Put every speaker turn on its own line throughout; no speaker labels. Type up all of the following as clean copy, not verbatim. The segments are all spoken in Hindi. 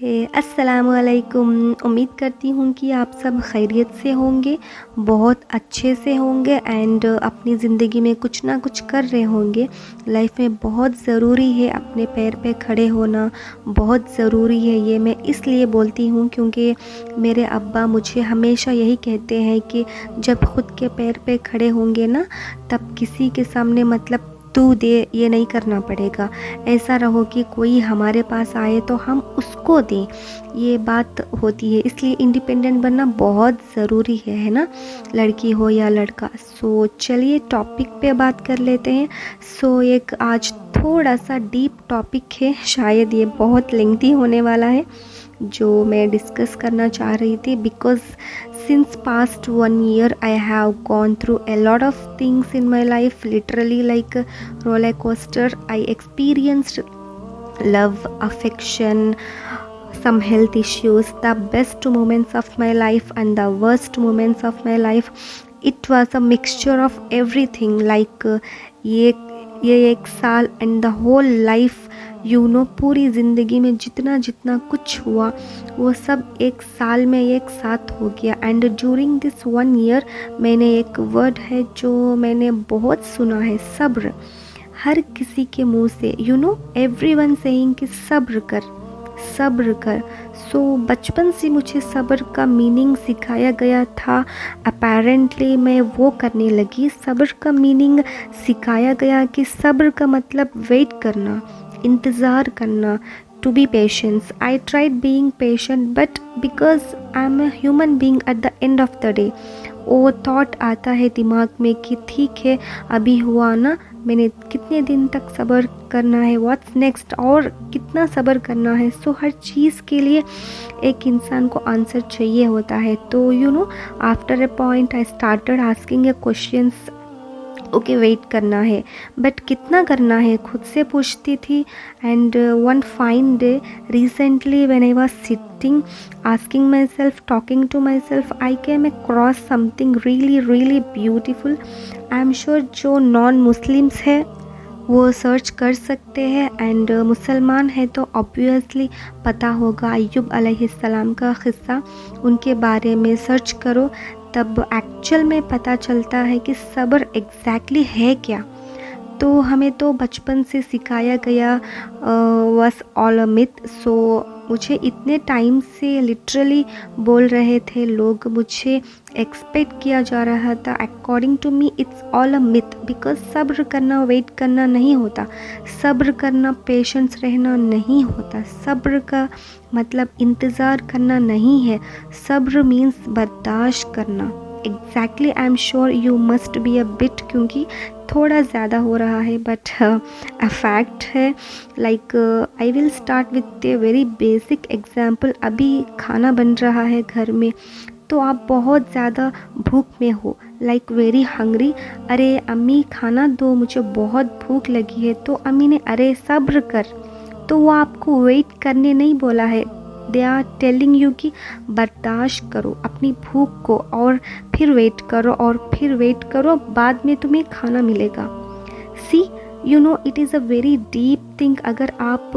अस्सलामुअलैकुम। उम्मीद करती हूँ कि आप सब खैरियत से होंगे, बहुत अच्छे से होंगे एंड अपनी ज़िंदगी में कुछ ना कुछ कर रहे होंगे। लाइफ में बहुत ज़रूरी है अपने पैर पे खड़े होना, बहुत ज़रूरी है। ये मैं इसलिए बोलती हूँ क्योंकि मेरे अब्बा मुझे हमेशा यही कहते हैं कि जब ख़ुद के पैर पे खड़े होंगे ना, तब किसी के सामने मतलब तू दे ये नहीं करना पड़ेगा। ऐसा रहो कि कोई हमारे पास आए तो हम उसको दें, ये बात होती है। इसलिए इंडिपेंडेंट बनना बहुत ज़रूरी है ना, लड़की हो या लड़का। सो चलिए टॉपिक पे बात कर लेते हैं। सो एक आज थोड़ा सा डीप टॉपिक है, शायद ये बहुत लेंथी होने वाला है जो मैं डिस्कस करना चाह रही थी। Because since past 1 year I have gone through a lot of things in my life, literally like a roller coaster. I experienced love, affection, some health issues, the best moments of my life and the worst moments of my life. It was a mixture of everything, like ये एक साल and the whole life, you know, पूरी ज़िंदगी में जितना जितना कुछ हुआ वो सब एक साल में एक साथ हो गया। एंड ड्यूरिंग दिस 1 year मैंने एक वर्ड है जो मैंने बहुत सुना है, सब्र। हर किसी के मुंह से, यू नो, एवरीवन सेइंग कि सब्र कर, सब्र कर। सो बचपन से मुझे सब्र का मीनिंग सिखाया गया था। अपेरेंटली मैं वो करने लगी। सब्र का मीनिंग सिखाया गया कि सब्र का मतलब वेट करना, इंतज़ार करना, to be patience. I tried being patient but because I am a human being at the end of the day वो थॉट आता है दिमाग में कि ठीक है अभी हुआ ना, मैंने कितने दिन तक सब्र करना है, व्हाट्स नेक्स्ट, और कितना सब्र करना है। सो हर चीज़ के लिए एक इंसान को आंसर चाहिए होता है। तो you know, after a point I started asking a questions. Okay, wait करना है बट कितना करना है, खुद से पूछती थी। And one fine day recently when I was sitting asking myself, talking to myself, I came across something really really beautiful. I am sure जो नॉन मुस्लिम्स है वो सर्च कर सकते हैं एंड मुसलमान है तो ऑब्वियसली पता होगा अय्यूब अलैहिस्सलाम का क़िस्सा, उनके बारे में सर्च करो तब एक्चुअल में पता चलता है कि सब्र एग्जैक्टली है क्या। तो हमें तो बचपन से सिखाया गया वाज ऑल अ मिथ। सो मुझे इतने टाइम से लिटरली बोल रहे थे लोग, मुझे एक्सपेक्ट किया जा रहा था according to me it's all a myth. Because सब्र करना वेट करना नहीं होता, सब्र करना पेशेंस रहना नहीं होता, सब्र का मतलब इंतज़ार करना नहीं है। सब्र मीन्स बर्दाश्त करना। Exactly I am sure you must be a bit, क्योंकि थोड़ा ज़्यादा हो रहा है बट अ फैक्ट है। Like I will start with a very basic example. अभी खाना बन रहा है घर में, तो आप बहुत ज़्यादा भूख में हो, लाइक वेरी हंग्री। अरे अम्मी खाना दो, मुझे बहुत भूख लगी है। तो अम्मी ने अरे सब्र कर, तो वो आपको वेट करने नहीं बोला है, दे आर टेलिंग यू कि बर्दाश्त करो अपनी भूख को और फिर वेट करो और फिर वेट करो, बाद में तुम्हें खाना मिलेगा। See, you know, it is a very deep thing अगर आप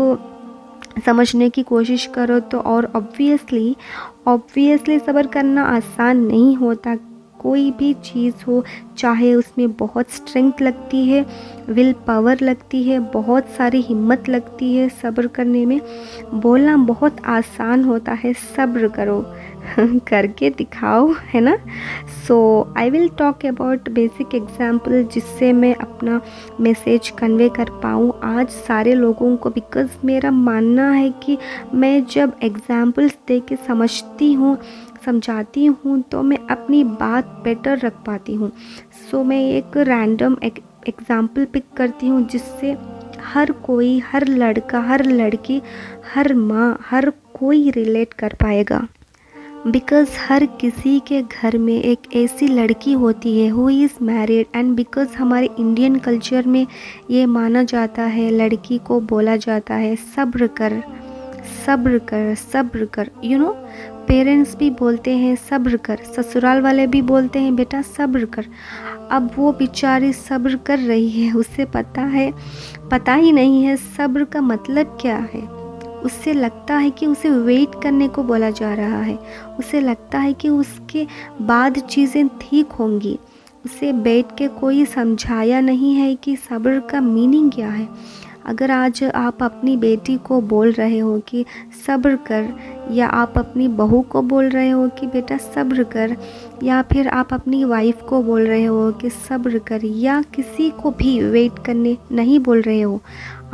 समझने की कोशिश करो तो। और ऑब्वियसली सब्र करना आसान नहीं होता। कोई भी चीज़ हो, चाहे उसमें बहुत स्ट्रेंथ लगती है, विल पावर लगती है, बहुत सारी हिम्मत लगती है सब्र करने में। बोलना बहुत आसान होता है, सब्र करो करके दिखाओ, है ना। So I will talk about basic example जिससे मैं अपना मैसेज कन्वे कर पाऊँ आज सारे लोगों को। बिकॉज़ मेरा मानना है कि मैं जब एग्जाम्पल्स दे के समझाती हूँ तो मैं अपनी बात बेटर रख पाती हूँ। सो मैं एक रैंडम एग्जाम्पल पिक करती हूँ जिससे हर कोई, हर लड़का, हर लड़की, हर माँ, हर कोई रिलेट कर पाएगा। बिकॉज़ हर किसी के घर में एक ऐसी लड़की होती है who is married and because हमारे इंडियन कल्चर में ये माना जाता है, लड़की को बोला जाता है सब्र कर, सब्र कर, सब्र कर। यू नो, पेरेंट्स भी बोलते हैं सब्र कर, ससुराल वाले भी बोलते हैं बेटा सब्र कर। अब वो बेचारी सब्र कर रही है, उसे पता ही नहीं है सब्र का मतलब क्या है। उससे लगता है कि उसे वेट करने को बोला जा रहा है, उसे लगता है कि उसके बाद चीज़ें ठीक होंगी। उसे बैठ के कोई समझाया नहीं है कि सब्र का मीनिंग क्या है। अगर आज आप अपनी बेटी को बोल रहे हो कि सब्र कर, या आप अपनी बहू को बोल रहे हो कि बेटा सब्र कर, या फिर आप अपनी वाइफ को बोल रहे हो कि सब्र कर, या किसी को भी वेट करने नहीं बोल रहे हो,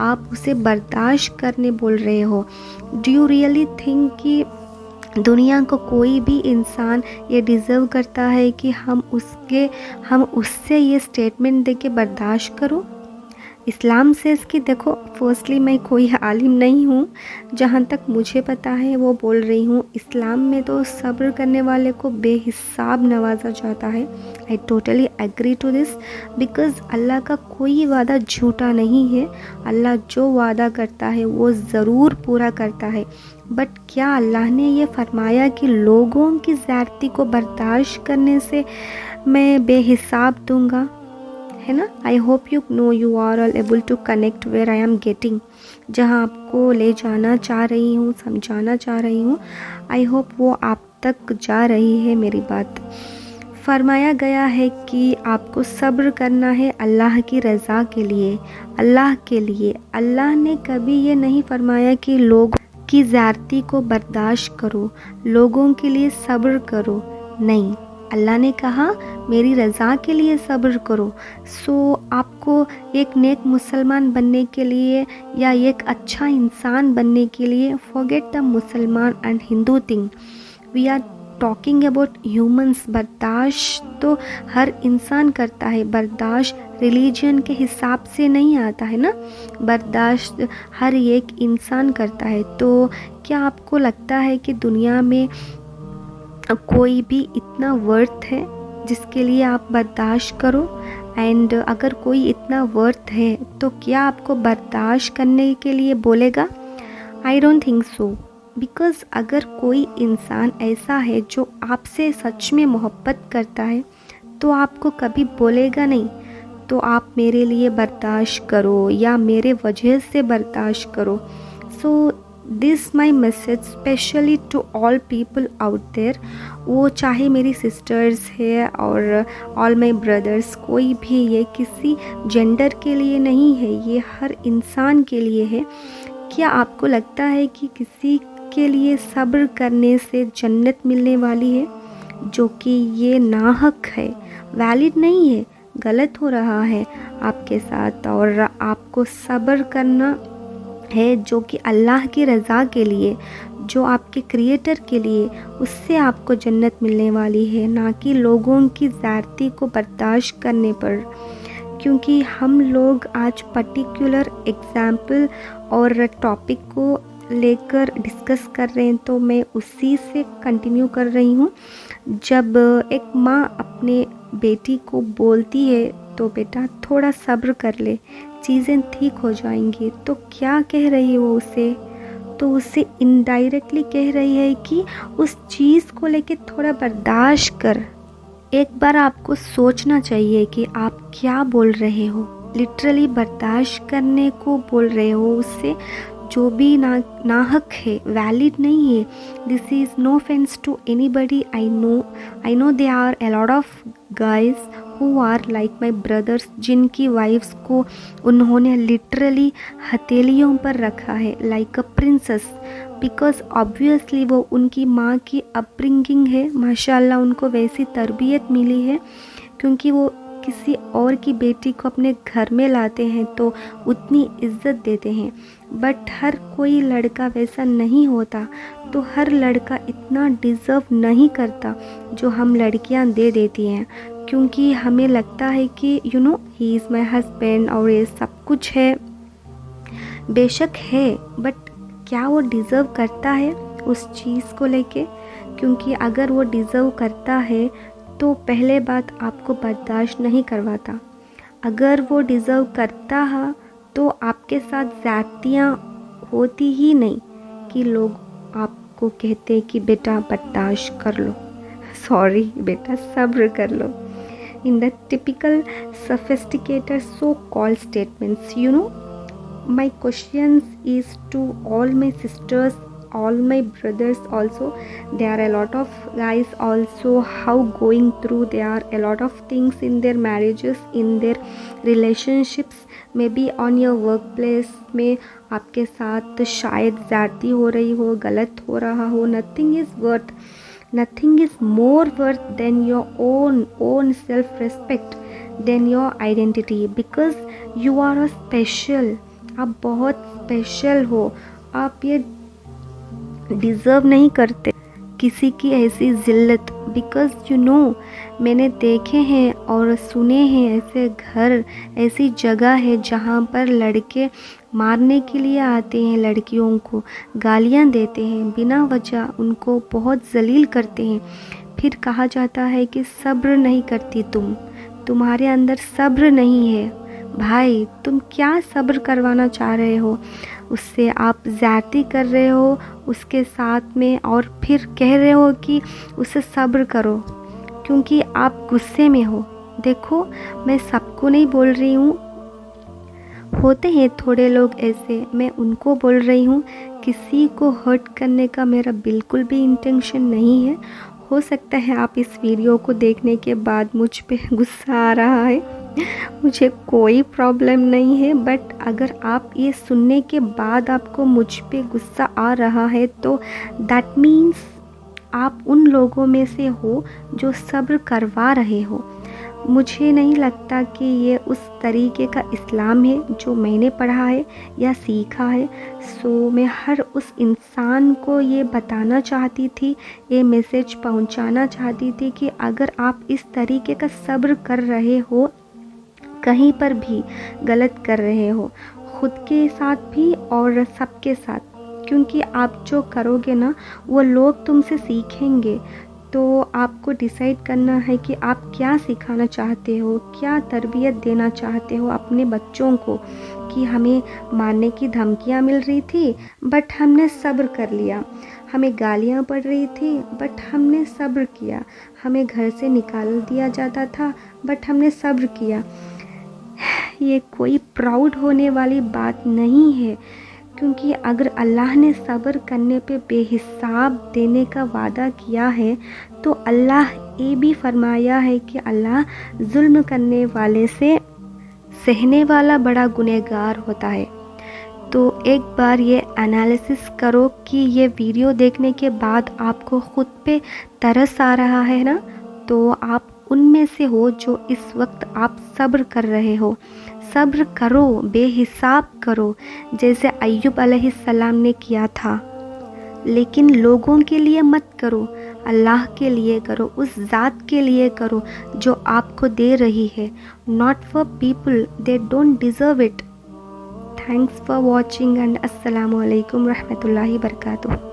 आप उसे बर्दाश्त करने बोल रहे हो। डू यू रियली थिंक कि दुनिया को कोई भी इंसान ये डिज़र्व करता है कि हम उससे ये स्टेटमेंट दे के बर्दाश्त करो? इस्लाम से इसकी देखो, फर्स्टली मैं कोई आलिम नहीं हूँ, जहाँ तक मुझे पता है वो बोल रही हूँ। इस्लाम में तो सब्र करने वाले को बेहिसाब नवाजा जाता है। I totally agree to this, because Allah का कोई वादा झूठा नहीं है। अल्लाह जो वादा करता है वो ज़रूर पूरा करता है। बट क्या अल्लाह ने ये फरमाया कि लोगों की ज़्यादती को बर्दाश्त करने से मैं बेहिसाब दूँगा, है ना? I hope you are all able to connect where I am getting, जहाँ आपको ले जाना चाह रही हूँ, समझाना चाह रही हूँ। आई होप वो आप तक जा रही है मेरी बात। फरमाया गया है कि आपको सब्र करना है अल्लाह की रज़ा के लिए, अल्लाह के लिए। अल्लाह ने कभी ये नहीं फरमाया कि लोगों की ज़्यादती को बर्दाश्त करो, लोगों के लिए सब्र करो। नहीं, अल्लाह ने कहा मेरी रज़ा के लिए सब्र करो। सो आपको एक नेक मुसलमान बनने के लिए या एक अच्छा इंसान बनने के लिए, फॉरगेट द मुसलमान and Hindu thing, we are talking about humans. बर्दाश्त तो हर इंसान करता है, बर्दाश्त रिलीजन के हिसाब से नहीं आता है ना, बर्दाश्त हर एक इंसान करता है। तो क्या आपको लगता है कि दुनिया में कोई भी इतना वर्थ है जिसके लिए आप बर्दाश्त करो? एंड अगर कोई इतना वर्थ है तो क्या आपको बर्दाश्त करने के लिए बोलेगा? I don't think so, because अगर कोई इंसान ऐसा है जो आपसे सच में मोहब्बत करता है तो आपको कभी बोलेगा नहीं तो आप मेरे लिए बर्दाश्त करो या मेरे वजह से बर्दाश्त करो। So this my message specially to all people out there, वो चाहे मेरी सिस्टर्स है और ऑल माई ब्रदर्स, कोई भी, ये किसी जेंडर के लिए नहीं है, ये हर इंसान के लिए है। क्या आपको लगता है कि किसी के लिए सब्र करने से जन्नत मिलने वाली है? जो कि ये नाहक है, वैलिड नहीं है, गलत हो रहा है आपके साथ, और आपको सब्र करना है जो कि अल्लाह की रज़ा के लिए, जो आपके क्रिएटर के लिए, उससे आपको जन्नत मिलने वाली है, ना कि लोगों की ज़्यादती को बर्दाश्त करने पर। क्योंकि हम लोग आज पर्टिकुलर एग्जाम्पल और टॉपिक को लेकर डिस्कस कर रहे हैं, तो मैं उसी से कंटिन्यू कर रही हूँ। जब एक माँ अपने बेटी को बोलती है तो बेटा थोड़ा सब्र कर ले, चीज़ें ठीक हो जाएंगी, तो क्या कह रही है वो उसे? तो उसे इनडायरेक्टली कह रही है कि उस चीज़ को लेके थोड़ा बर्दाश्त कर। एक बार आपको सोचना चाहिए कि आप क्या बोल रहे हो। लिटरली बर्दाश्त करने को बोल रहे हो उससे, जो भी नाहक है, वैलिड नहीं है। This is no offence to anybody. I know there are a lot of guys who are like my brothers, जिनकी वाइफ्स को उन्होंने लिटरली हथेलियों पर रखा है like a princess, because obviously वो उनकी माँ की अपब्रिंगिंग है, माशाल्लाह उनको वैसी तरबियत मिली है। क्योंकि वो किसी और की बेटी को अपने घर में लाते हैं तो उतनी इज्जत देते हैं, बट हर कोई लड़का वैसा नहीं होता। तो हर लड़का इतना डिज़र्व नहीं करता जो हम लड़कियां दे देती हैं, क्योंकि हमें लगता है कि ही इज़ माई हस्बैंड और ये सब कुछ है। बेशक है, बट क्या वो डिज़र्व करता है उस चीज़ को लेके? क्योंकि अगर वो डिज़र्व करता है तो पहले बात आपको बर्दाश्त नहीं करवाता। अगर वो डिज़र्व करता है तो आपके साथ ज़्यादतियाँ होती ही नहीं कि लोग आपको कहते कि बेटा बर्दाश्त कर लो, सॉरी बेटा सब्र कर लो। In the typical sophisticated so called statements, my questions is to all my sisters, all my brothers also. There are a lot of guys also how going through, there are a lot of things in their marriages, in their relationships, maybe on your workplace में आपके साथ शायद ज़्यादती हो रही हो, गलत हो रहा हो. Nothing is more worth than your own self respect, than your identity, because you are a special. आप बहुत स्पेशल हो. आप ये डिज़र्व नहीं करते किसी की ऐसी ज़िल्लत. बिकॉज़ यू नो, मैंने देखे हैं और सुने हैं ऐसे घर, ऐसी जगह है जहाँ पर लड़के मारने के लिए आते हैं, लड़कियों को गालियाँ देते हैं बिना वजह, उनको बहुत जलील करते हैं. फिर कहा जाता है कि सब्र नहीं करती तुम्हारे अंदर सब्र नहीं है. भाई, तुम क्या सब्र करवाना चाह रहे हो उससे? आप ज़्यादती कर रहे हो उसके साथ में और फिर कह रहे हो कि उससे सब्र करो क्योंकि आप गुस्से में हो. देखो, मैं सबको नहीं बोल रही हूँ, होते हैं थोड़े लोग ऐसे, मैं उनको बोल रही हूँ. किसी को हर्ट करने का मेरा बिल्कुल भी इंटेंशन नहीं है. हो सकता है आप इस वीडियो को देखने के बाद मुझ पे गुस्सा आ रहा है, मुझे कोई प्रॉब्लम नहीं है. बट अगर आप ये सुनने के बाद आपको मुझ पे गुस्सा आ रहा है तो दैट मीन्स आप उन लोगों में से हो जो सब्र करवा रहे हो. मुझे नहीं लगता कि ये उस तरीके का इस्लाम है जो मैंने पढ़ा है या सीखा है. सो मैं हर उस इंसान को ये बताना चाहती थी, ये मैसेज पहुंचाना चाहती थी कि अगर आप इस तरीके का सब्र कर रहे हो, कहीं पर भी गलत कर रहे हो, खुद के साथ भी और सबके साथ, क्योंकि आप जो करोगे ना वो लोग तुमसे सीखेंगे. तो आपको डिसाइड करना है कि आप क्या सिखाना चाहते हो, क्या तरबियत देना चाहते हो अपने बच्चों को. कि हमें मारने की धमकियाँ मिल रही थी बट हमने सब्र कर लिया, हमें गालियाँ पड़ रही थी बट हमने सब्र किया, हमें घर से निकाल दिया जाता था बट हमने सब्र किया. ये कोई प्राउड होने वाली बात नहीं है, क्योंकि अगर अल्लाह ने सब्र करने पे बेहिसाब देने का वादा किया है तो अल्लाह ये भी फरमाया है कि अल्लाह जुल्म करने वाले से सहने वाला बड़ा गुनहगार होता है. तो एक बार ये एनालिसिस करो कि ये वीडियो देखने के बाद आपको ख़ुद पे तरस आ रहा है ना, तो आप उनमें से हो जो इस वक्त आप सब्र कर रहे हो. सब्र करो, बेहिसाब करो, जैसे अय्यूब अलैहिस्सलाम ने किया था. लेकिन लोगों के लिए मत करो, अल्लाह के लिए करो, उस ज़ात के लिए करो जो आपको दे रही है. Not for people, they don't deserve it. Thanks for watching and अस्सलामु अलैकुम रहमतुल्लाहि बरकातुहू.